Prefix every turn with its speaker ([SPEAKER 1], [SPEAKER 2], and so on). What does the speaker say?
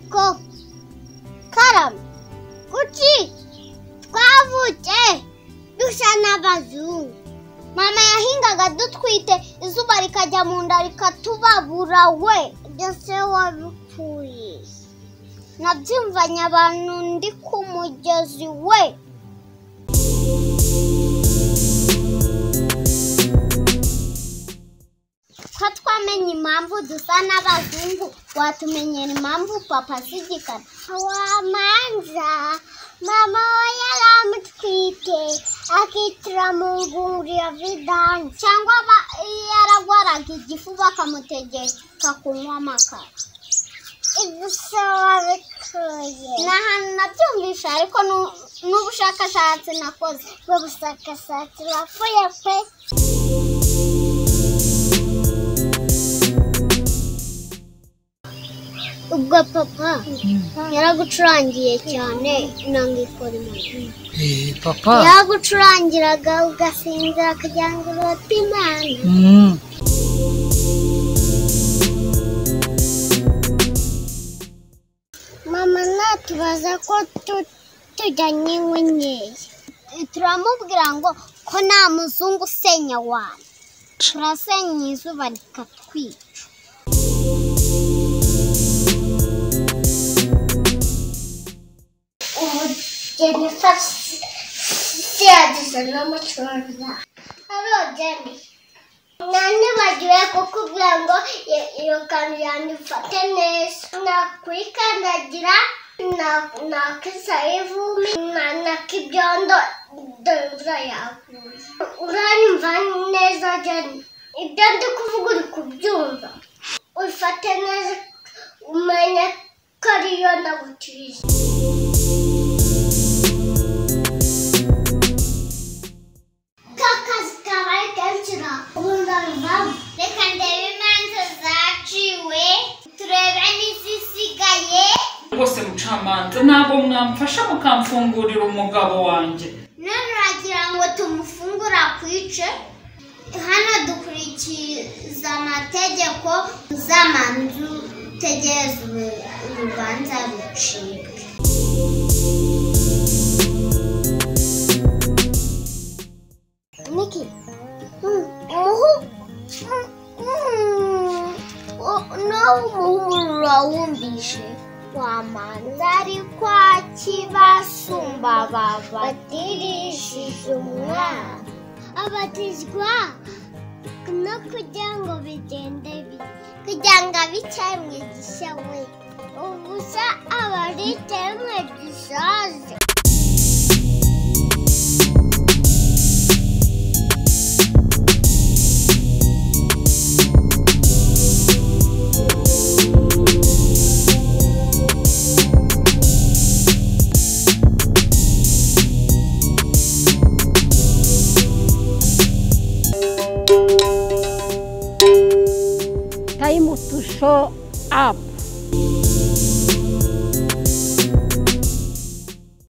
[SPEAKER 1] Niko Karame kuki twavutse dusa n'abazungu mama yahingaga dutwite izuba rikajya mu nda rikatubabura we byose wabipfuye nabyumvanye abantu ndi ku mugezi we ko twamenye impamvu dusa n'abazungu watumenyera impamvu papa asigikana wamanza mama yaramutwite akitira mu ngunguru ya vidani cyangwa yaragwaraga igifu bakamutegeka kunywa amakara ibyo wabikuye ni ahantu nabyumvisha ariko n'ubushakashatsi nakoze ubwo bushakashatsi bapfuye pe ubwo papa yaragucurangiye cyane inanga ikora imana
[SPEAKER 2] papa
[SPEAKER 1] yagucurangiraga ugasinzira kugira ngo urote imana mama natubaza ko tujyanye inkwi nkeya turamubwira ngo ko nta muzungu usenya wanyu turasenya izuba rikatwica Jennifer siyagize n'amacuranza haro Jenny nani bagiye kukubwira ngo iyo kantu yandifate neza nakwikandagira nakisa ivumi nakibyondo dore yaguye uranyumva neza Jenny ibyo ndi kuvuga uri kubyumva ufate neza umenye ko ariyo ndagutije reka ndebe imanza zaciwe turebe n'izisigaye
[SPEAKER 2] rwose mucamanza ntabwo mwamfasha mukamfungurira umugabo wanjye
[SPEAKER 1] none uragira ngo tumufungure akwice hano dukurikiza amategeko z'amanzu utegereza urubanza rucibwe Niki urawumvishe wamanza ariko akibasumba babatirishije umwana abatizwa no kugira ngo bigende kugira ngo abicemwe gisha we ubusa abaricemwe gishaje
[SPEAKER 3] Time to show up.